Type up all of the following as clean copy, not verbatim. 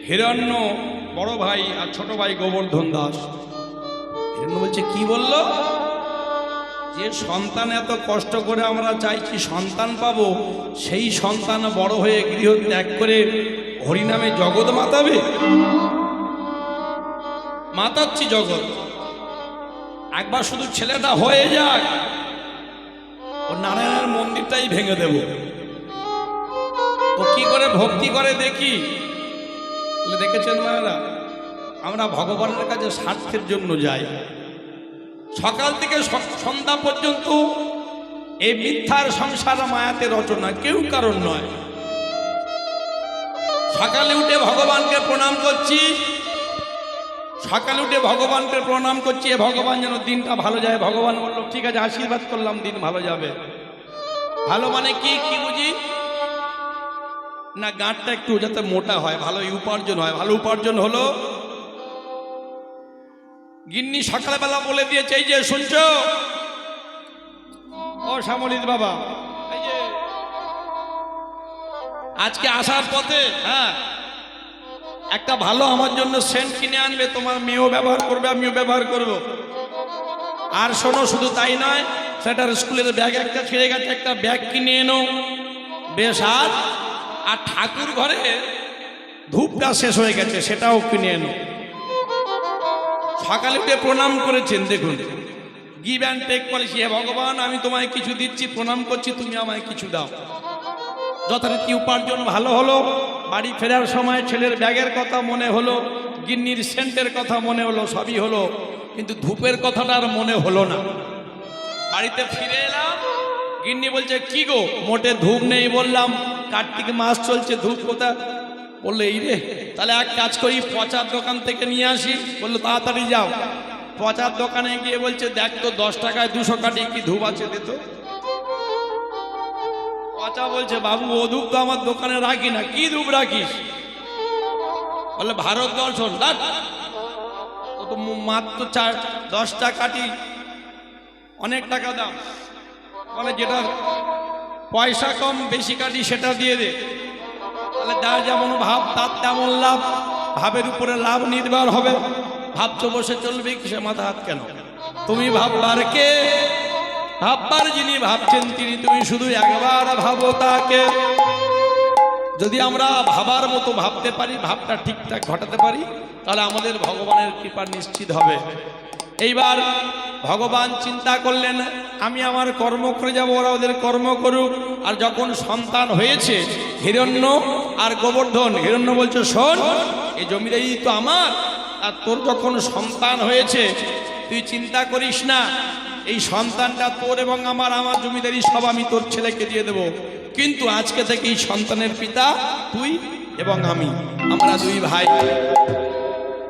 হিরণ্য বড় ভাই আর ছোট ভাই গোবর্ধন দাস। হিরণ্য বলছে কি বলল? যে সন্তান এত কষ্ট করে আমরা চাইছি সন্তান পাবো, সেই সন্তান বড় হয়ে গৃহ ত্যাগ করে হরিনামে জগৎ মাতাবে। মাতাচ্ছি জগৎ, একবার শুধু ছেলেটা হয়ে যাক, ও নারায়ণের মন্দিরটাই ভেঙে দেব। ও কি করে ভক্তি করে দেখি। দেখেছেন মায়েরা, আমরা ভগবানের কাছে স্বার্থের জন্য যাই। সকাল থেকে সন্ধ্যা পর্যন্ত এই মিথ্যার সংসার মায়াতে রচনা, কেউ কারণ নয়। সকালে উঠে ভগবানকে প্রণাম করছি, সকালে উঠে ভগবানকে প্রণাম করছি, ভগবান যেন দিনটা ভালো যায়। ভগবান বলল ঠিক আছে, আশীর্বাদ করলাম, দিন ভালো যাবে। ভালো মানে কি কি বুঝি না, গাঁটটা একটু যাতে মোটা হয়, ভালো উপার্জন হয়। ভালো উপার্জন হলো, গিন্নি সকালবেলা বলে দিয়েছে, এই যে শুনছো ও শ্যামলিত বাবা, এই যে আজকে আসার পথে হ্যাঁ একটা ভালো আমার জন্য সেন্ট কিনে আনবে, তোমার মেয়েও ব্যবহার করবে, আমিও ব্যবহার করব। আর শোনো, শুধু তাই নয়, সেটার স্কুলের ব্যাগ একটা ছিঁড়ে গেছে, একটা ব্যাগ কিনে এনো বেশ। আর ঠাকুর ঘরে ধূপটা শেষ হয়ে গেছে, সেটাও কিনে এনো। সকালে উঠে প্রণাম করেছেন, দেখুন গিভ অ্যান্ড টেক পলিসি। হে ভগবান, আমি তোমায় কিছু দিচ্ছি, প্রণাম করছি, তুমি আমায় কিছু দাও। যথারীতি উপার্জন ভালো হলো। বাড়ি ফেরার সময় ছেলের ব্যাগের কথা মনে হলো, গিন্নির সেন্টের কথা মনে হলো, সবই হলো, কিন্তু ধূপের কথাটা আর মনে হলো না। বাড়িতে ফিরে এলাম, গিন্নি বলছে কি গো, মোটে ধূপ নেই। বললাম কার্তিক মাস চলছে, ধূপ কোথা? বললো এই রে, তাহলে এক কাজ করি, পচার দোকান থেকে নিয়ে আসি। বললো তাড়াতাড়ি যাও। পচার দোকানে গিয়ে বলছে দেখ তো 10 টাকায় 200 কাঠি কি ধূপ আছে, দিত। পচা বলছে বাবু, ও ধূপ তো আমার দোকানে রাখি না। কি ধূপ রাখিস? বলে ভারত দর্শন। ও তো মাত্র 10 টাকাটি, অনেক টাকা দাম। বলে যেটা পয়সা কম বেশি কাটি সেটা দিয়ে দে। তাহলে যার যেমন ভাব তার তেমন লাভ, ভাবের উপরে লাভ নির্ভর হবে। ভাবছো বসে চলবে, কিসে মাথা হাত কেন? তুমি ভাববার কে? ভাববার যিনি ভাবছেন তিনি। তুমি শুধু একবার ভাবো তাকে। যদি আমরা ভাবার মতো ভাবতে পারি, ভাবটা ঠিকঠাক ঘটাতে পারি, তাহলে আমাদের ভগবানের কৃপা নিশ্চিত হবে। এইবার ভগবান চিন্তা করলেন, আমি আমার কর্ম করে যাব, ওরা ওদের কর্ম করুক। আর যখন সন্তান হয়েছে হিরণ্য আর গোবর্ধন, হিরণ্য বলছে শোন, এই জমিদারি তো আমার, আর তোর যখন সন্তান হয়েছে তুই চিন্তা করিস না, এই সন্তানটা তোর এবং আমার জমিদারি সব আমি তোর ছেলেকে দিয়ে দেব। কিন্তু আজকে থেকে এই সন্তানের পিতা তুই এবং আমি, আমরা 2 ভাই।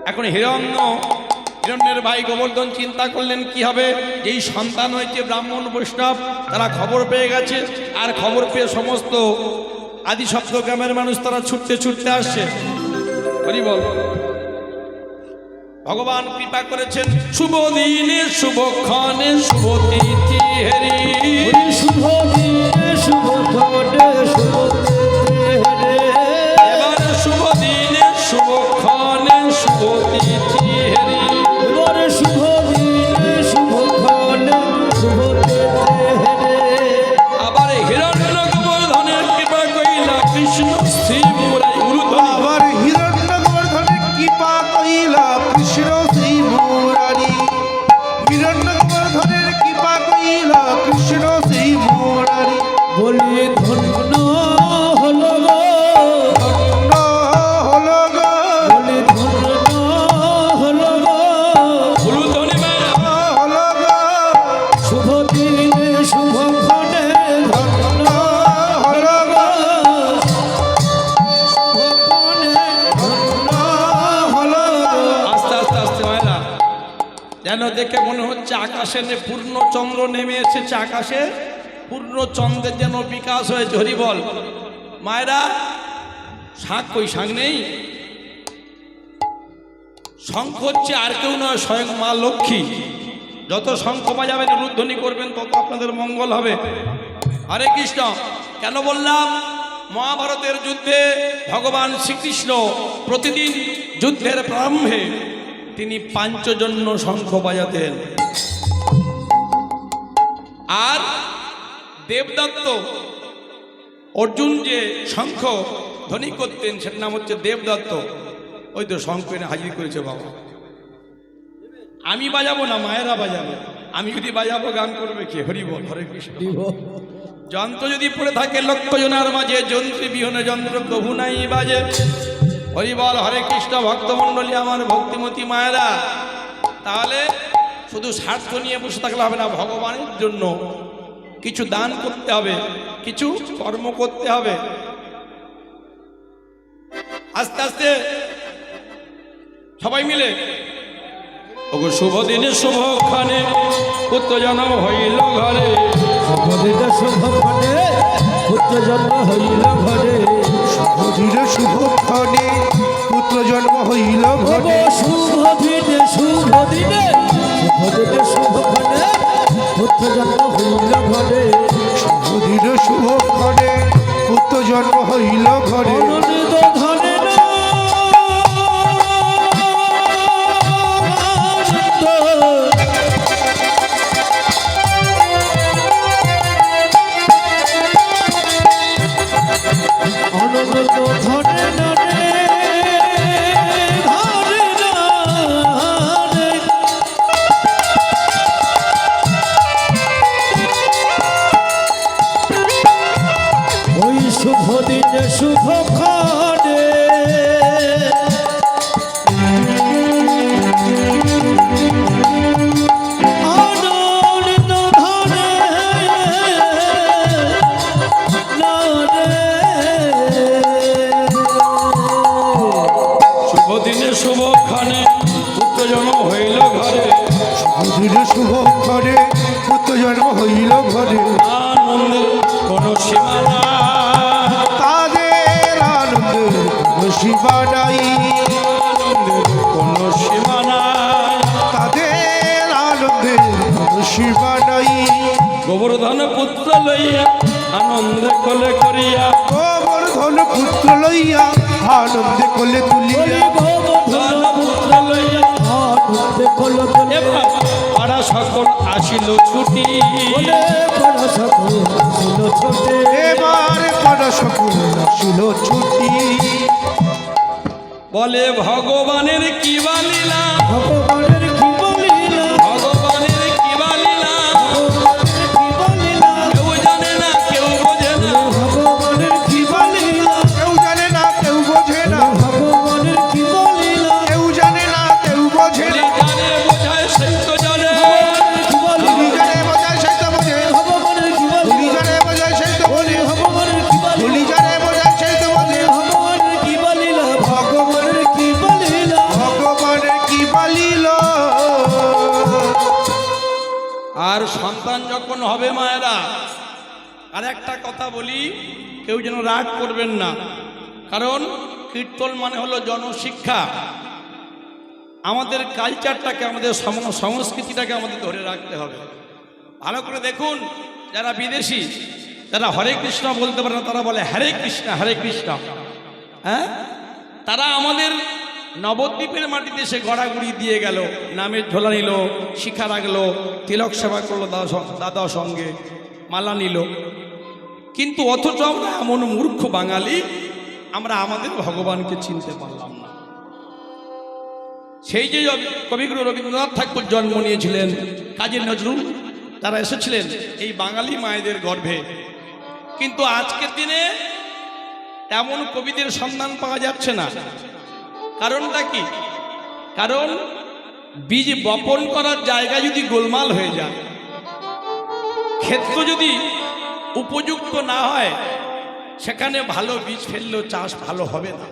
এখন হিরণ্যের ভাই গোবর্ধন চিন্তা করলেন কি হবে। যেই সন্তান হয়েছে ব্রাহ্মণ বৈষ্ণব তারা খবর পেয়ে গেছে, আর খবর পেয়ে সমস্ত আদিশব্দ গ্রামের মানুষ তারা ছুটতে ছুটতে আসছে। হরি বল। ভগবান কৃপা করেছেন, শুভ দিনে শুভক্ষণে শুভ তিথি হেরি, শুভ দিনে শুভক্ষণে শুভ তিথি হেরি। এবার শুভ দিনে শুভক্ষণে শুভ তিথি হেরি, এবার শুভ দিনে শুভক্ষণে শুভ তিথি হেরি। আবার হিরণ্য গোবর্ধনের কৃপা কইলা কৃষ্ণ শ্রী মুরারি উলুধ্বনি। আবার হিরণ্য গোবর্ধনের কৃপা কইলা কৃষ্ণ শ্রী মুরারি। হিরণ্য গোবর্ধনের কৃপা কইলা কৃষ্ণ শ্রী মুরারি। বলি ধন্য হলো গো, ধন্য হলো গো, বলি ধন্য হলো গো, উলুধ্বনি মায়েরা। হলো গো, শুভ দিনে শুভক্ষণে ধন্য হলো গো, শুভক্ষণে ধন্য হলো গো। আস্তে আস্তে আস্তে মায়েরা, যেন দেখে মনে হচ্ছে আকাশে পূর্ণ চন্দ্র নেমে এসেছে, আকাশে পূর্ণ চন্দ্রের যেন বিকাশ হয়েছে। হরি বল। মায়েরা, শাঁখ কই? শাঁখ নেই। শঙ্খ হচ্ছে আর কেউ নয়, স্বয়ং মা লক্ষ্মী। যত শঙ্খ বাজাবেন, উলুধ্বনি করবেন, তত আপনাদের মঙ্গল হবে। হরে কৃষ্ণ। কেন বললাম? মহাভারতের যুদ্ধে ভগবান শ্রীকৃষ্ণ প্রতিদিন যুদ্ধের প্রারম্ভে তিনি পাঞ্চজন্য শঙ্খ বাজাতেন। আর দেবদত্ত অর্জুন যে শঙ্খ ধ্বনি করতেন সেটার নাম হচ্ছে দেবদত্ত। ওই তো শঙ্খ এনে হাজির করেছে বাবা। আমি বাজাবো না, মায়েরা বাজাবে। আমি যদি বাজাবো গান করবে কে? হরি বল, হরে কৃষ্ণ। যন্ত্র যদি পড়ে থাকে লক্ষ জনার মাঝে, যন্ত্রী বিহনে যন্ত্র প্রভু নাই বাজে। হরি বল, হরে কৃষ্ণ। ভক্তমণ্ডলী আমার, ভক্তিমতী মায়েরা, তাহলে শুধু স্বার্থ নিয়ে বসে থাকলে হবে না। ভগবানের জন্য কিছু দান করতে হবে, কিছু কর্ম করতে হবে। আস্তে আস্তে সবাই মিলে ওগো শুভ দিনে শুভক্ষণে পুত্র জন্ম হইল ঘরে। শুভদিনে শুভক্ষণে পুত্র জন্ম হইল ঘরে। শুভদিনে শুভক্ষণে পুত্র জন্ম হইল ঘরে। শুভদিনে শুভদিনে শুভদিনে শুভক্ষণে পুত্র জন্ম হইল ঘরে। শুভদিনে শুভক্ষণে পুত্র জন্ম হইল ঘরে। অনন্ত ধনে শুভদিনে শুভক্ষণে আনন্দ ধনে শুভদিনে শুভক্ষণে পুত্র জন্ম হইল ঘরে। শুভদিনে শুভক্ষণে পুত্র জন্ম হইল ঘরে। আনন্দের কোনো সীমা নাই, তাদের আনন্দের কোনো সীমা নাই। আনন্দের কোনো সীমা নাই, তাদের আনন্দের কোনো সীমা নাই। গোবর্ধন পুত্র লইয়া আনন্দে কোলে করিয়া, গোবর্ধন পুত্র লইয়া আনন্দে কোলে তুলিয়া। গোবর্ধন পুত্র লইয়া এবার পাড়া সকল আসিল ছুটি। এবার পাড়া সকল আসিল ছুটি। বলে ভগবানের কি বালিলা, ভগবানের কি বলিলা, ভগবানের কি বালিলা, কেউ জানে না কেউ বোঝে না। ভগবানের কি বলিলা, কেউ জানে না কেউ বোঝে না। ভগবানের কি বলিলা, কেউ জানে না কেউ বোঝে না। জানে বোঝায় সেই তো জানে, ভুলি জানে বোঝায় সেই তো বোঝে। ভগবানের কি ভুলি বলিলা, জানে বোঝায় সেই তো বোঝে। ভগবানের কি বলিলা, ভুলি জানে বোঝায় সেই তো বোঝে। ভগবানের কি বলিলা, ভগবানের কি বলিলা। ভগবানের কি বালিল। আর সন্তান যখন হবে মায়েরা, আর একটা কথা বলি, কেউ যেন রাগ করবেন না, কারণ কীর্তন মানে হলো জনশিক্ষা। আমাদের কালচারটাকে, আমাদের সংস্কৃতিটাকে আমাদের ধরে রাখতে হবে। ভালো করে দেখুন, যারা বিদেশি, যারা হরে কৃষ্ণ বলতে পারে না, তারা বলে হরে কৃষ্ণ হরে কৃষ্ণ। হ্যাঁ, তারা আমাদের নবদ্বীপের মাটিতে সে গড়াগড়ি দিয়ে গেল, নামের ঝোলা নিল, শিখা রাখলো, তিলক সেবা করলো দাদা সঙ্গে, মালা নিল। কিন্তু অথচ আমরা এমন মূর্খ বাঙালি, আমরা আমাদের ভগবানকে চিনতে পারলাম না। সেই যে কবিগুরু রবীন্দ্রনাথ ঠাকুর জন্ম নিয়েছিলেন, কাজী নজরুল, তারা এসেছিলেন এই বাঙালি মায়েদের গর্ভে। কিন্তু আজকের দিনে তেমন কবিদের সন্ধান পাওয়া যাচ্ছে না। কারণটা কি? কারণ বীজ বপন করার জায়গা যদি গোলমাল হয়ে যায়, ক্ষেত্র যদি উপযুক্ত না হয়, সেখানে ভালো বীজ ফেললেও চাষ ভালো হবে না।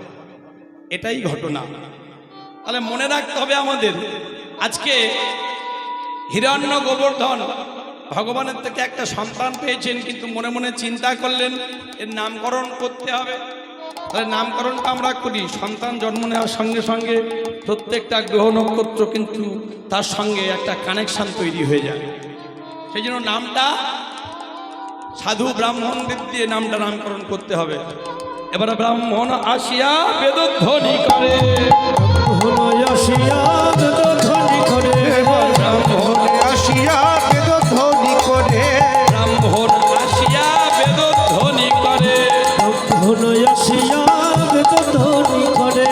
এটাই ঘটনা। তাহলে মনে রাখতে হবে আমাদের, আজকে হিরণ্য গোবর্ধন ভগবানের থেকে একটা সন্তান পেয়েছেন, কিন্তু মনে মনে চিন্তা করলেন এর নামকরণ করতে হবে। তাহলে নামকরণটা আমরা করি, সন্তান জন্ম নেওয়ার সঙ্গে সঙ্গে প্রত্যেকটা গ্রহ নক্ষত্র কিন্তু তার সঙ্গে একটা কানেকশান তৈরি হয়ে যায়। সেই জন্য নামটা সাধু ব্রাহ্মণদের দিয়ে নামটা নামকরণ করতে হবে। এবার ব্রাহ্মণ আসিয়া বেদধ্বনি করে, হলো আসিয়া বেদধ্বনি করে, ব্রাহ্মণ আসিয়া বেদধ্বনি করে, ব্রাহ্মণ আসিয়া বেদধ্বনি করে। হলো আসিয়া বেদধ্বনি করে।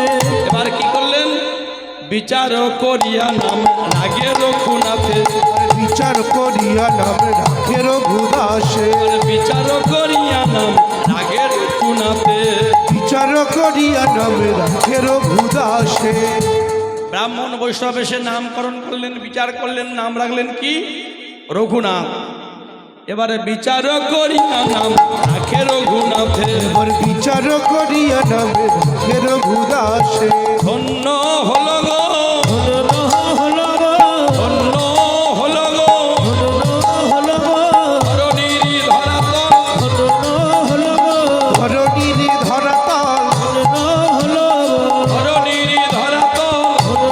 এবার কি করলেন? বিচার করিয়া নাম রাগে রঘুনাথে, বিচার করিয়া নাম রাখে রঘুদাসে, বিচার করিয়া নাম রাগে রঘুনাথে। বিচার করিয়া নাম রাখে রঘুদাসে। ব্রাহ্মণ বৈষ্ণব এসে নামকরণ করলেন, বিচার করলেন, নাম রাখলেন কি? রঘুনাথ। এবারে বিচার করিয়া নাম রাখে রঘুনাথে, এবার বিচার করিয়া নাম রাখে রঘুদাসে। ধন্য হলো গো, হলো হলো গো, ধন্য হলো গো, হলো গো, ধরণীর ধরাতল, হলো হলো গো, ধরণীর ধরাতল, হলো ধরণীর ধরাতল।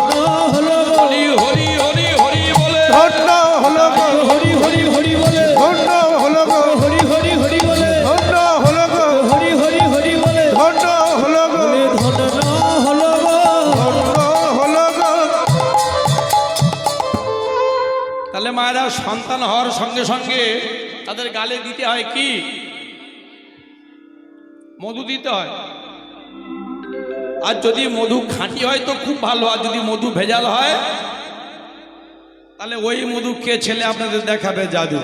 হলো হলো গো, হরি হরি হরি হরি বলে, ধন্য হলো গো, হরি হরি হরি বলে, ধন্য হলো গো, হরি হরি হরি বলে, ধন্য হলো গো, হরি হরি হরি বলে, ধন্য হলো গো, ধন্য হলো গো। ধন্য হলো গো। তাহলে মায়েরা সন্তান হওয়ার সঙ্গে সঙ্গে তাদের গালে দিতে হয় কি? মধু দিতে হয়। আর যদি মধু খাঁটি হয় তো খুব ভালো, আর যদি মধু ভেজাল হয় তাহলে ওই মধু খেয়ে ছেলে আপনাদের দেখাবে জাদু।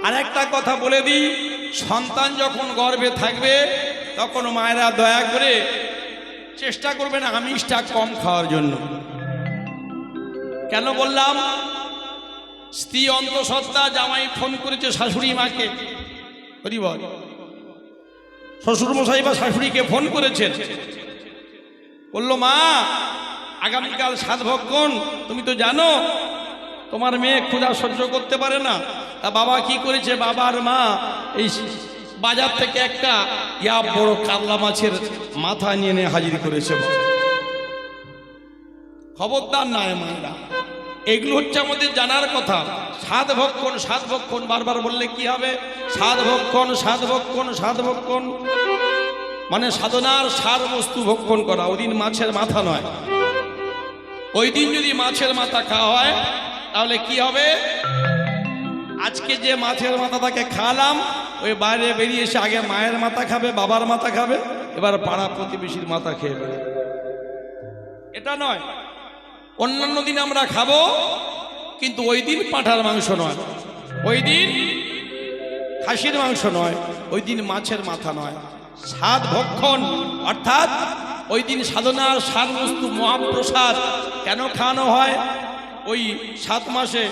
আর একটা কথা বলে দিই, সন্তান যখন গর্ভে থাকবে তখন মায়েরা দয়া করে চেষ্টা করবেন আমিষটা কম খাওয়ার জন্য। কেন বললাম? স্ত্রী অন্তঃসত্ত্বা, জামাই ফোন করেছে শাশুড়ি মাকে, হরি বল, শ্বশুর মশাই বা শাশুড়িকে ফোন করেছেন, বললো মা আগামীকাল সাতভক্ষণ, তুমি তো জানো তোমার মেয়ে ক্ষুধা সহ্য করতে পারে না। তা বাবা কি করেছে? বাবার মা এই বাজার থেকে একটা বড় কাতলা মাছের মাথা নিয়ে নিয়ে হাজির করেছে। খবরদার নয় মায়েরা, এগুলো হচ্ছে আমাদের জানার কথা। সাত ভক্ষণ, সাত ভক্ষণ বারবার বললে কি হবে? সাত ভক্ষণ, সাত ভক্ষণ, সাত ভক্ষণ মানে সাধনার সার বস্তু ভক্ষণ করা। ওই দিন মাছের মাথা নয়, ওই দিন যদি মাছের মাথা খাওয়া হয় তাহলে কি হবে? আজকে যে মাছের মাথা তাকে খাওয়ালাম, ওই বাইরে বেরিয়ে এসে আগে মায়ের মাথা খাবে, বাবার মাথা খাবে, এবার পাড়া প্রতিবেশীর মাথা খেয়ে বেড়ে। এটা নয়। অন্যান্য দিন আমরা খাবো, কিন্তু ওই দিন পাঁঠার মাংস নয়, ওই দিন খাসির মাংস নয়, ওই দিন মাছের মাথা নয়। সাত ভক্ষণ অর্থাৎ ওই দিন সাধনার সাত বস্তু মহাপ্রসাদ কেন খাওয়ানো হয়? ওই 7 মাসে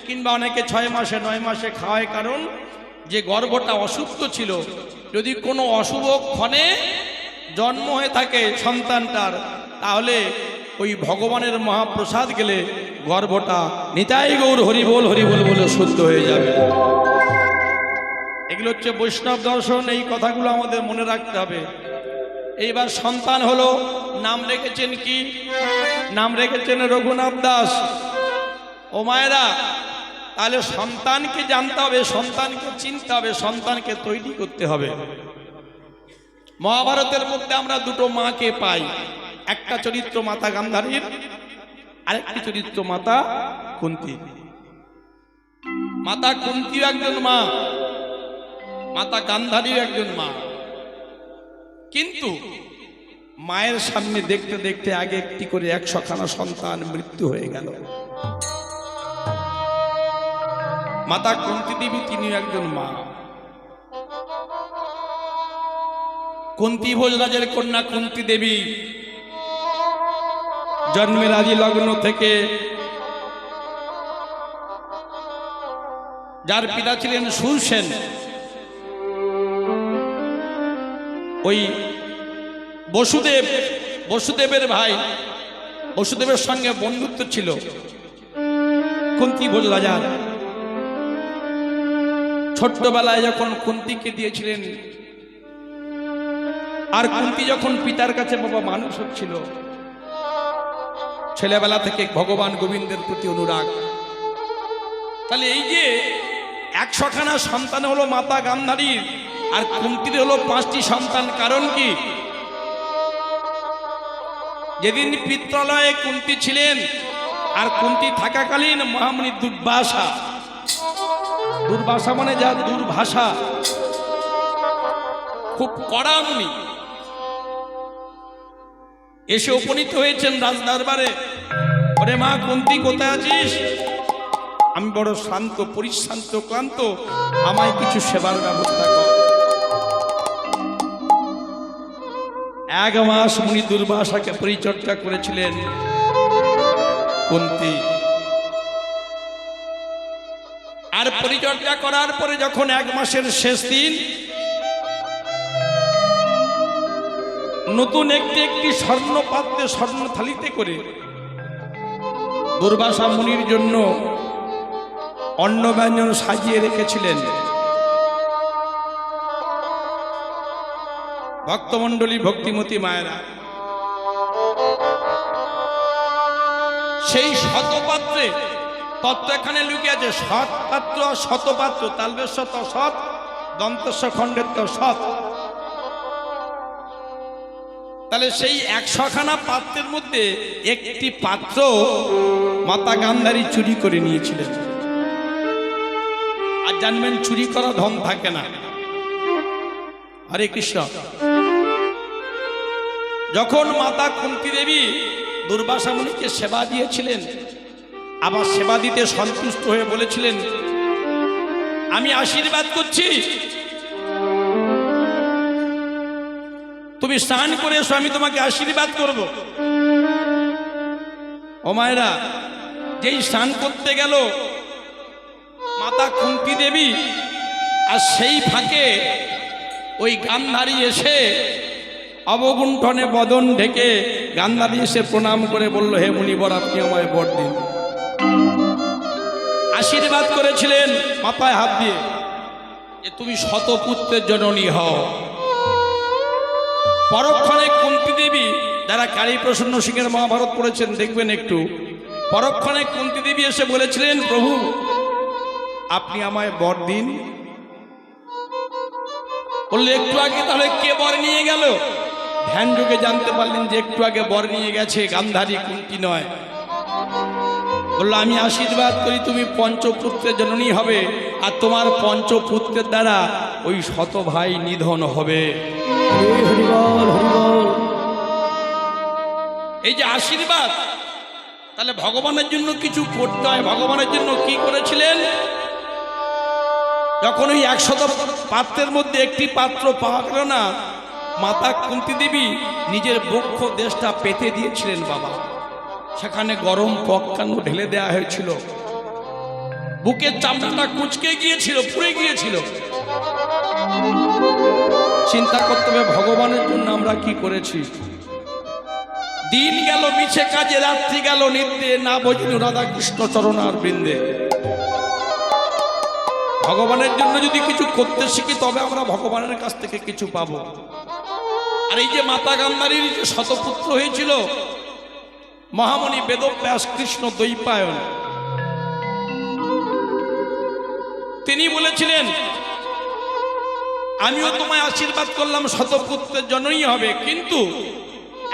কিংবা অনেকে 6 মাসে 9 মাসে খাওয়ায়, কারণ যে গর্ভটা অসুস্থ ছিল, যদি কোনো অশুভ ক্ষণে জন্ম হয়ে থাকে সন্তানটার, তাহলে ওই ভগবানের মহাপ্রসাদ গেলে গর্ভটা নিতাই গৌর হরিবোল হরিবোল বলে শুদ্ধ হয়ে যাবে। এগুলো হচ্ছে বৈষ্ণব দর্শন। এই কথাগুলো আমাদের মনে রাখতে হবে। এইবার সন্তান হলো, নাম রেখেছেন কি? নাম রেখেছেন রঘুনাথ দাস। ও মায়েরা, তাহলে সন্তানকে জানতে হবে, সন্তানকে চিনতে হবে, সন্তানকে তৈরি করতে হবে। মহাভারতের মধ্যে আমরা দুটো মাকে পাই, একটা চরিত্র মাতা গান্ধারীর, আরেকটি চরিত্র মাতা কুন্তী। মাতা কুন্তীও একজন মা, মাতা গান্ধারীও একজন মা। কিন্তু মায়ের সামনে দেখতে দেখতে আগে একটি করে 100খানা সন্তান মৃত্যু হয়ে গেল। মাতা কুন্তী দেবী তিনি একজন মা। কুন্তী ভোজরাজের কন্যা কুন্তী দেবী জন্মের আদি লগ্ন থেকে, যার পিতা ছিলেন সুরসেন, ওই বসুদেবের ভাই, বসুদেবের সঙ্গে বন্ধুত্ব ছিল কুন্তী ভোজ রাজার। ছোট্টবেলায় যখন কুন্তীকে দিয়েছিলেন, আর কুন্তী যখন পিতার কাছে বাবা মানুষ হচ্ছিল, ছেলেবেলা থেকে ভগবান গোবিন্দের প্রতি অনুরাগ। তাহলে এই যে 100খানা সন্তান হলো মাতা গান্ধারীর, আর কুন্তির হলো 5টি সন্তান। কারণ কি? যেদিন পিত্রালয়ে কুন্তি ছিলেন, আর কুন্তি থাকাকালীন মহামুনি দুর্বাসা, দুর্বাসা মানে যার দুর্ভাষা, খুব কড়া মুনি, এসে উপনীত হয়েছেন রাজদরবারে। ওরে মা কুন্তি, কোথায় আছিস? আমি বড় শান্ত, পরিশ্রান্ত, ক্লান্ত, আমায় কিছু সেবার ব্যবস্থা কর। 1 মাস মুনি দুর্বাসাকে পরিচর্যা করেছিলেন কুন্তি। আর পরিচর্যা করার পরে যখন 1 মাসের শেষ দিন, নতুন একটি স্বর্ণ পাত্রে, স্বর্ণ থালিতে করে দুর্বাসা মুনির জন্য অন্ন ব্যঞ্জন সাজিয়ে রেখেছিলেন। ভক্তমণ্ডলী, ভক্তিমতী মায়েরা, সেই শতপাত্রে, তত্ত্ব এখানে লুকিয়ে আছে, সৎ পাত্র আর শতপাত্র, তালবেশ তো সৎ, দন্তস্ব খণ্ডের তো সৎ। তাহলে সেই 100খানা পাত্রের মধ্যে একটি পাত্র মাতা গান্ধারী চুরি করে নিয়েছিলেন। আর জানবেন, চুরি করা ধন থাকে না। হরে কৃষ্ণ। যখন মাতা কুন্তি দেবী দুর্বাসা মুনিকে সেবা দিয়েছিলেন, আবার সেবা দিতে সন্তুষ্ট হয়ে বলেছিলেন, আমি আশীর্বাদ করছি, তুমি স্নান করে এসো, আমি তোমাকে আশীর্বাদ করব। ও মায়েরা, যেই স্নান করতে গেল মাতা কুন্তি দেবী, আর সেই ফাঁকে ওই গান্ধারী এসে অবগুণ্ঠনে বদন ঢেকে গান্ধারী এসে প্রণাম করে বলল, হে মুনিবর, আপনি আমায় বর দিন। আশীর্বাদ করেছিলেন মাথায় হাত দিয়ে যে তুমি শতপুত্রের জননী হও। পরক্ষণে কুন্তি দেবী, যারা কালী প্রসন্ন সিংহের মহাভারত পড়েছেন দেখবেন একটু, পরক্ষণে কুন্তি দেবী এসে বলেছিলেন, প্রভু আপনি আমায় বর দিন। বললে, একটু আগে তাহলে কে বর নিয়ে গেল? ধ্যান যোগে জানতে পারলেন যে একটু আগে বর নিয়ে গেছে গান্ধারী, কুন্তি নয়। বললো, আমি আশীর্বাদ করি তুমি পঞ্চপুত্রের জননী হবে, আর তোমার পঞ্চপুত্রের দ্বারা ওই শত ভাই নিধন হবে। হরি বল, হরি বল। এই যে আশীর্বাদ, তাহলে ভগবানের জন্য কিছু করতে হয়। ভগবানের জন্য কি করেছিলেন? যখন ওই 100 পাত্রের মধ্যে একটি পাত্র পাওয়া গেল না, মাতা কুন্তি দেবী নিজের বক্ষ দেশটা পেতে দিয়েছিলেন বাবা। সেখানে গরম পক্কান্ন ঢেলে দেওয়া হয়েছিল, বুকের চামড়াটা কুঁচকে গিয়েছিল, পুড়ে গিয়েছিল। চিন্তা করতে হবে, ভগবানের জন্য আমরা কি করেছি। দিন গেল মিছে কাজে, রাত্রি গেল নিত্যে, না বোঝিনু রাধা কৃষ্ণ চরণার বৃন্দে। ভগবানের জন্য যদি কিছু করতে শিখি, তবে আমরা ভগবানের কাছ থেকে কিছু পাবো। আর এই যে মাতা গান্ধারীর যে শতপুত্র হয়েছিল, মহামণি বেদব্যাস কৃষ্ণ দ্বৈপায়ন, তিনি বলেছিলেন, আমিও তোমায় আশীর্বাদ করলাম শতপুত্রের জন্যই হবে, কিন্তু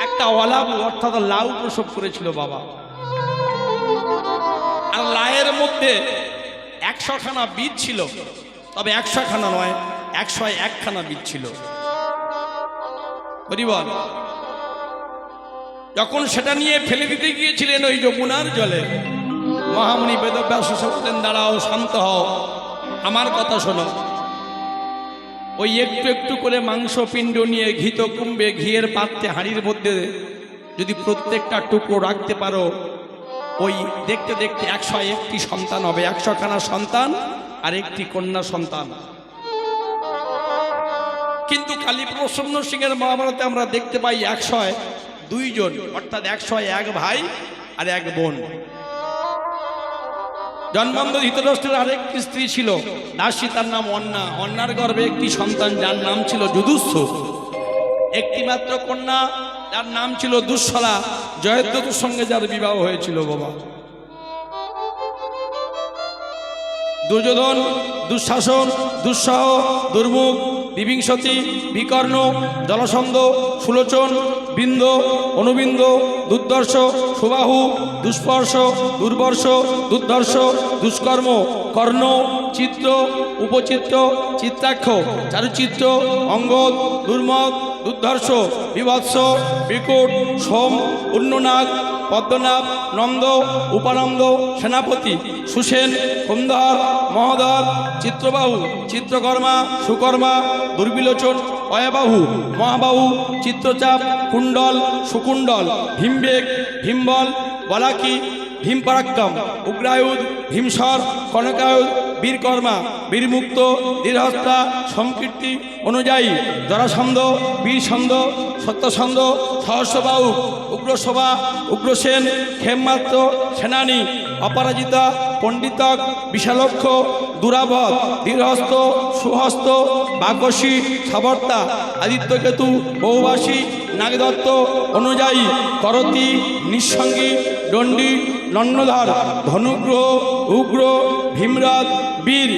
একটা অলাবু অর্থাৎ লাউ প্রসব করেছিল বাবা। আর লায়ের মধ্যে 100খানা বীজ ছিল, তবে 100খানা নয়, 101খানা বীজ ছিল। বল, যখন সেটা নিয়ে ফেলে দিতে গিয়েছিলেন ওই যমুনার জলে, মহামণি বেদব্যাস বললেন, দাঁড়াও, শান্ত হও, আমার কথা শোনো। ওই একটু একটু করে মাংস পিণ্ড নিয়ে ঘিত কুম্বে ঘিয়ের পাত্রে হাঁড়ির মধ্যে যদি প্রত্যেকটা টুকরো রাখতে পারো, ওই দেখতে দেখতে 101টি সন্তান হবে, 100খানা সন্তান আর একটি কন্যা সন্তান। কিন্তু কালী প্রসন্ন সিংহের মহাভারতে আমরা দেখতে পাই 102 জন, অর্থাৎ 101 ভাই আর 1 বোন। জন্মান্ধ ধৃতরাষ্ট্রের আরেকটি স্ত্রী ছিল দাসী, তার নাম অন্না। অন্নার গর্ভে একটি সন্তান যার নাম ছিল যুধুষ্ঠ। একটি মাত্র কন্যা যার নাম ছিল দুঃশলা, জয়দ্রথের সঙ্গে যার বিবাহ হয়েছিল বাবা। দুর্যোধন, দুঃশাসন, দুঃসহ, দুর্মুখ, বিবিংশতি, বিকর্ণ, জলসন্ধ, সুলোচন, বৃন্দ, অনুবৃন্দ, দুর্দর্শ, সুবাহু, দুষ্পর্শ, দুর্বর্ষ, দুর্ধর্ষ, দুষ্কর্ম, কর্ণ, চিত্র, উপচিত্র, চিত্রাক্ষ, চারুচিত্র, অঙ্গদ, দুর্মদ, দুর্ধর্ষ, বিভৎস, বিকুট, সোম, উন্ননাগ, পদ্মনাভ, নন্দ, উপানন্দ, সেনাপতি, সুসেন, কুন্ধর, মহোদর, চিত্রবাহু, চিত্রকর্মা, সুকর্মা, দুর্বিলোচন, অয়বাহু, মহাবাহু, চিত্রচাপ, কুণ্ডল, সুকুণ্ডল, ভীমবেগ, ভীমবল, বলাকি, ভীমপরাক্রম, উগ্রায়ুধ, ভীমসর, কনকায়ুধ, বীরকর্মা, বীরমুক্ত, দীরহস্তা, সংকীর্তি, অনুযায়ী, জরাসন্ধ, বীরসন্ধ, সত্যসন্ধ, সহস্রবাহু, উগ্রসভা, উগ্রসেন, ক্ষেমমাত্র, সেনানী, অপরাজিতা, পণ্ডিতক, বিশালক্ষ, দুরাবধ, দীরহস্ত, সুহস্ত, বাগসী, সাবর্তা, আদিত্যকেতু, বহুবাসী, নাগদত্ত, অনুযায়ী, করতি, নিঃসঙ্গী, দণ্ডী, নন্নধর, ধনুগ্রহ, উগ্র, ভীমরাজ, বীর,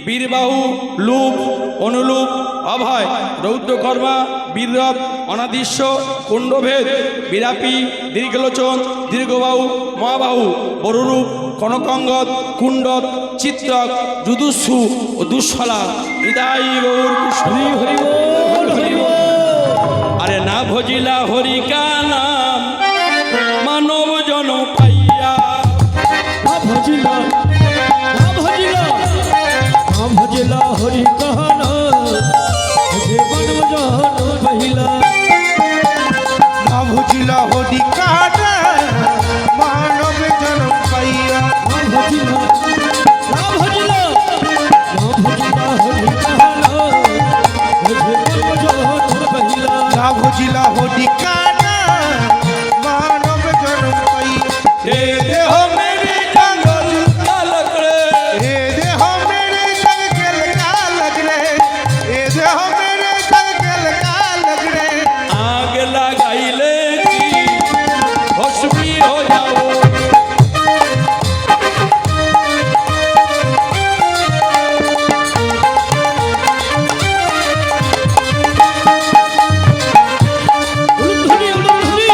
বীরবাহু, লূপ, অনুলূপ, অভয়, রৌদ্রকর্মা, বীররথ, অনাদিশ্য, কুণ্ডভেদ, বিরাপী, দীর্ঘলোচন, দীর্ঘবাহু, মহাবাহু, বড়রূপ, কনকঙ্গদ, কুণ্ডদ, চিত্রক, যুদুস্সু ও দুঃশলা। হৃদয় গৌর কৃষ্ণ। হরি বল, হরি বল। আরে না ভজিলা হরিকা নাম মানব জন পাইয়া, না ভজিলা, না ভজিলা, না ভজিলা হরি কাহন যে মানব জন পাইলা। না বুঝিলা হরি কাহন মানব জন্ম পাইয়া। না ভজিলা, না ভজিলা, না ভজিলা হরি কাহন যে মানব জন পাইলা। না বুঝিলা হরি কাহন মানব জন্ম পাইয়া। हे देह मेरे जंगल का लग रे, हे देह मेरे जंगल का लग रे, हे देह मेरे जंगल का लग रे। आग लगाइले की भस्मी हो जाओ। উলুধ্বনি, উলুধ্বনি।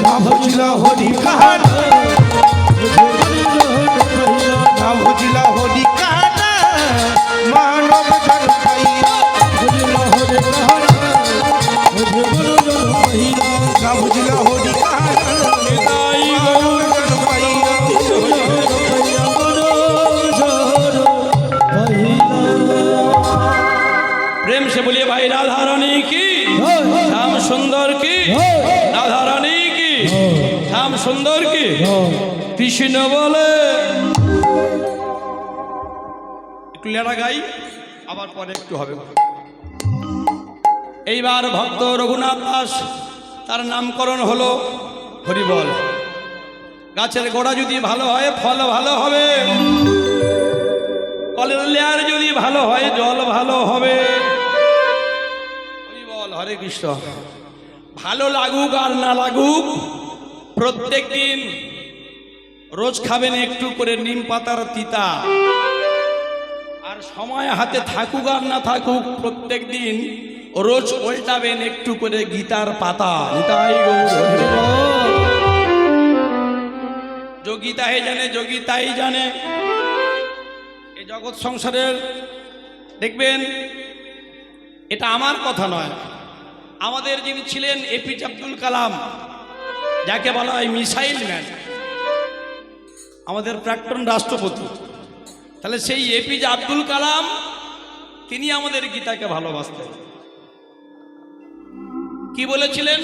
না বুঝিলা হরি কাহন, না বুঝিলা হরি কাহন মানব জন্ম পাইয়া। না বুঝিলা হরি কাহন हृदय মানব জন্ম পাইয়া। प्रेम से बोलिए भाई राधा रानी की, श्याम सुंदर की, राधा रानी की, श्याम सुंदर की। কৃষ্ণ বলে একটু লেড়া গাই, আবার পরে একটু হবে। এইবার ভক্ত রঘুনাথ দাস, তার নামকরণ হলো হরিবল। গাছের গোড়া যদি ভালো হয় ফল ভালো হবে, কলের লেয়ার যদি ভালো হয় জল ভালো হবে। হরিবল, হরে কৃষ্ণ। ভালো লাগুক আর না লাগুক, প্রত্যেক দিন রোজ খাবেন একটু করে নিম পাতার তিতা। আর সময় হাতে থাকুক আর না থাকুক, প্রত্যেক দিন রোজ উল্টাবেন একটু করে গীতার পাতা। নিতাই গৌর হরি বল। যোগী তাই জানে, যোগী তাই জানে। এই জগৎ সংসারের দেখবেন, এটা আমার কথা নয়, আমাদের যিনি ছিলেন এপিজে আব্দুল কালাম, যাকে বলা হয় মিসাইল ম্যান, আমাদের প্রাক্তন রাষ্ট্রপতি। তাহলে সেই এপিজে আব্দুল কালাম, তিনি আমাদের গীতাকে ভালোবাসতেন। কি বলেছিলেন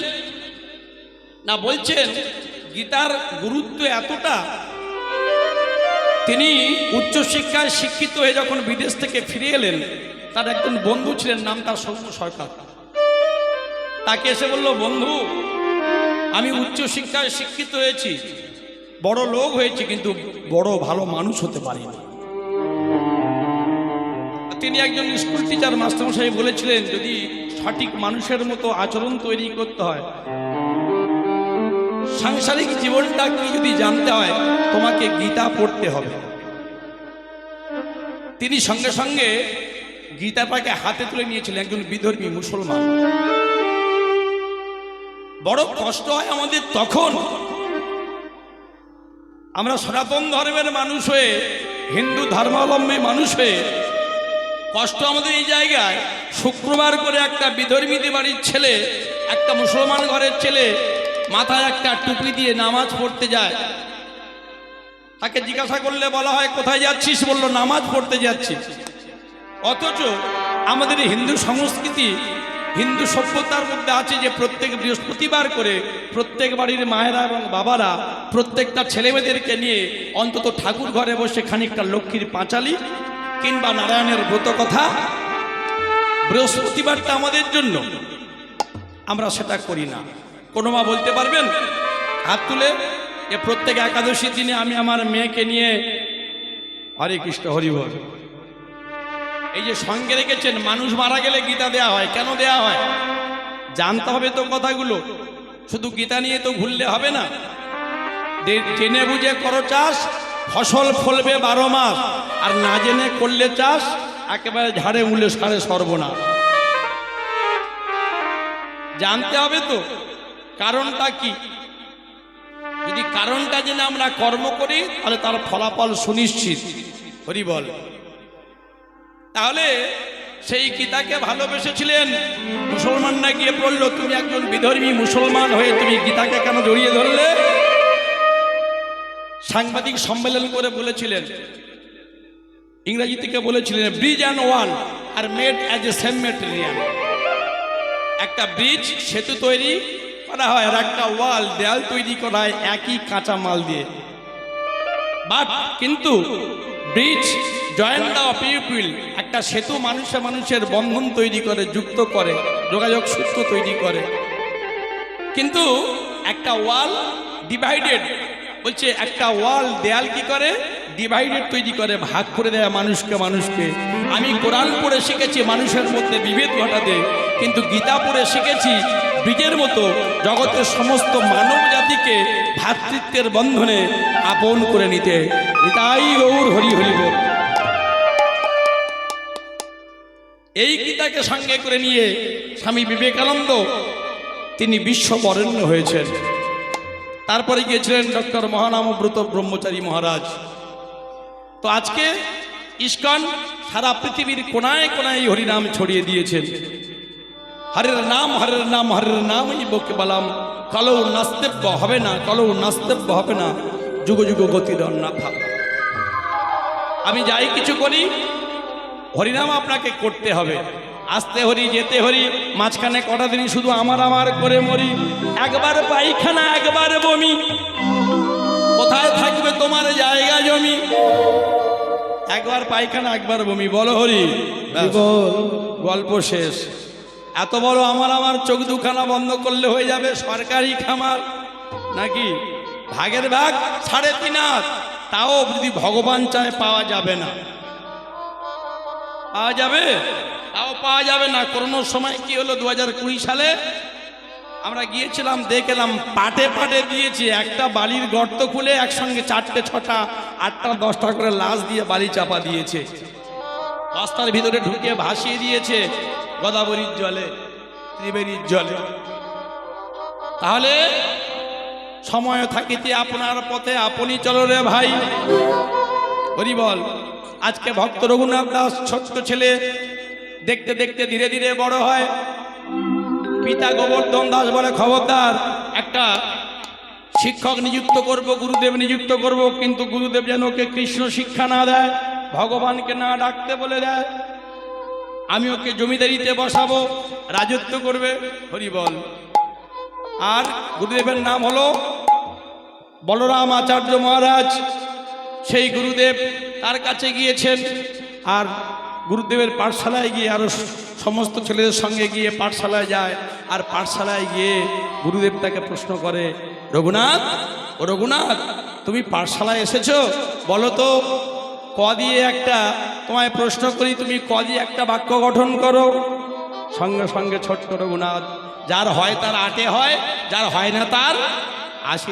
না, বলছেন গীতার গুরুত্ব এতটা, তিনি উচ্চশিক্ষায় শিক্ষিত হয়ে যখন বিদেশ থেকে ফিরে এলেন, তার একজন বন্ধু ছিলেন, নাম তার সৌম্য সরকার। তাকে এসে বলল, বন্ধু আমি উচ্চশিক্ষায় শিক্ষিত হয়েছি, বড় লোক হয়েছি, কিন্তু বড় ভালো মানুষ হতে পারিনি। তিনি একজন স্কুল টিচার মাস্টারমশাই বলেছিলেন, যদি সঠিক মানুষের মতো আচরণ তৈরি করতে হয়, সাংসারিক জীবনটা কি যদি জানতে হয়, তোমাকে গীতা পড়তে হবে। তিনি সঙ্গে সঙ্গে গীতাটাকে হাতে তুলে নিয়েছিলেন, একজন বিধর্মী মুসলমান। বড় কষ্ট হয় আমাদের তখন, আমরা সনাতন ধর্মের মানুষ হয়ে, হিন্দু ধর্মাবলম্বী মানুষ হয়ে, কষ্ট আমাদের এই জায়গায়, শুক্রবার করে একটা বিধর্মীদের বাড়ির ছেলে, একটা মুসলমান ঘরের ছেলে মাথায় একটা টুপি দিয়ে নামাজ পড়তে যায়। তাকে জিজ্ঞাসা করলে বলা হয়, কোথায় যাচ্ছিস? বলল, নামাজ পড়তে যাচ্ছি। অথচ আমাদের হিন্দু সংস্কৃতি, হিন্দু সভ্যতার মধ্যে আছে যে প্রত্যেক বৃহস্পতিবার করে প্রত্যেক বাড়ির মায়েরা এবং বাবারা প্রত্যেকটা ছেলেমেয়েদেরকে নিয়ে অন্তত ঠাকুর ঘরে বসে খানিকটা লক্ষ্মীর পাঁচালি কিংবা নারায়ণের ব্রত কথা, বৃহস্পতিবারটা আমাদের জন্য, আমরা সেটা করি না। কোনো মা বলতে পারবেন হাত তুলে, এ প্রত্যেক একাদশী দিনে আমি আমার মেয়েকে নিয়ে হরে কৃষ্ণ হরি বল। এই যে সঙ্গে রেখেছেন, মানুষ মারা গেলে গীতা দেয়া হয়, কেন দেয়া হয় জানতে হবে তো কথাগুলো। শুধু গীতা নিয়ে তো ঘুরলে হবে না, জেনে বুঝে করো চাষ, ফসল ফলবে 12 মাস। আর না জেনে করলে চাষ একেবারে ঝাড়ে মূলে সারে সর্বনাশ। জানতে হবে তো কারণটা কি। যদি কারণটা জেনে আমরা কর্ম করি, তাহলে তার ফলাফল সুনিশ্চিত। হরি বল। তাহলে সেই গীতাকে ভালোবেসেছিলেন, মুসলমানরা গিয়ে পড়ল, তুমি একজন বিধর্মী মুসলমান হয়ে তুমি গীতাকে কেন জড়িয়ে ধরলে? সাংবাদিক সম্মেলন করে বলেছিলেন, ইংরেজি থেকে বলেছিলেন, bridge and wall are made as a same material. একটা ব্রিজ, সেতু তৈরি করা হয়, আর একটা ওয়াল, দেয়াল তৈরি করা হয় একই কাঁচা মাল দিয়ে। বাট কিন্তু ব্রিজ জয়েন্ট দ্য পিপল, একটা সেতু মানুষে মানুষের বন্ধন তৈরি করে, যুক্ত করে, যোগাযোগ সূত্র তৈরি করে। কিন্তু একটা ওয়াল ডিভাইডেড, বলছে একটা ওয়াল, দেয়াল কি করে? ডিভাইডেড তৈরি করে, ভাগ করে দেয় মানুষকে মানুষকে। আমি কোরআন পড়ে শিখেছি মানুষের মধ্যে বিভেদ ঘটাতে, কিন্তু গীতা পড়ে শিখেছি ব্রিজের মতো জগতের সমস্ত মানব জাতিকে ভ্রাতৃত্বের বন্ধনে আপন করে নিতে। তাই গৌর হরি হরি বল। এই গীতাকে সঙ্গে করে নিয়ে স্বামী বিবেকানন্দ তিনি বিশ্ব বরেণ্য হয়েছেন। তারপরে গিয়েছিলেন ডক্টর মহানামব্রত ব্রহ্মচারী মহারাজ। তো আজকে ইস্কন সারা পৃথিবীর কোনায় কোনায় হরিনাম ছড়িয়ে দিয়েছেন। হরের নাম হরের নাম হরের নামই বকে বলাম, কলৌ নাস্তেব্য হবে না, কলৌ নাস্তেব্য হবে না, যুগ যুগ গতির অন্যথা। আমি যাই কিছু করি, হরিনাম আপনাকে করতে হবে। আসতে হরি, যেতে হরি, মাঝখানে কটা দিন শুধু আমার আমার করে মরি। একবার পায়খানা একবার বমি, কোথায় থাকবে তোমার জায়গা জমি? একবার পায়খানা একবার বমি, বলো হরি, গল্প শেষ। এত বড় আমার আমার চোখ দুখানা বন্ধ করলে হয়ে যাবে সরকারি খামার নাকি? ভাগের ভাগ 3.5 হাত, তাও যদি ভগবান চায় পাওয়া যাবে না। পাওয়া যাবে? তাও পাওয়া যাবে না। করোনার সময় কি হলো, 2020 সালে আমরা গিয়েছিলাম, দেখলাম পাটে পাটে দিয়েছে, একটা বালির গর্ত খুলে একসঙ্গে 4টে 6টা 8টা 10টা করে লাশ দিয়ে বালি চাপা দিয়েছে, রাস্তার ভিতরে ঢুকে ভাসিয়ে দিয়েছে গোদাবরীর জলে, ত্রিবেণীর জলে। তাহলে সময় থাকিতে আপনার পথে আপনি চলো রে ভাই, হরি বল। আজকে ভক্ত রঘুনাথ দাস ছোট্ট ছেলে, দেখতে দেখতে ধীরে ধীরে বড় হয়। পিতা গোবর্ধন দাস বলে, খবরদার, একটা শিক্ষক নিযুক্ত করব, গুরুদেব নিযুক্ত করব, কিন্তু গুরুদেব যেন ওকে কৃষ্ণ শিক্ষা না দেয়, ভগবানকে না ডাকতে বলে দেয়। আমি ওকে জমিদারিতে বসাবো, রাজত্ব করবে, হরি বল। আর গুরুদেবের নাম হলো বলরাম আচার্য মহারাজ। সেই গুরুদেব তার কাছে গিয়েছেন, আর গুরুদেবের পাঠশালায় গিয়ে আরো সমস্ত ছেলেদের সঙ্গে গিয়ে পাঠশালায় যায়। আর পাঠশালায় গিয়ে গুরুদেব তাকে প্রশ্ন করে, রঘুনাথ, ও রঘুনাথ, তুমি পাঠশালায় এসেছো, বলো তো ক দিয়ে একটা তোমায় প্রশ্ন করি, তুমি ক দিয়ে একটা বাক্য গঠন করো। সঙ্গে সঙ্গে ছোট্ট রঘুনাথ, যার হয় তার 8 হয়, যার হয় না তার 80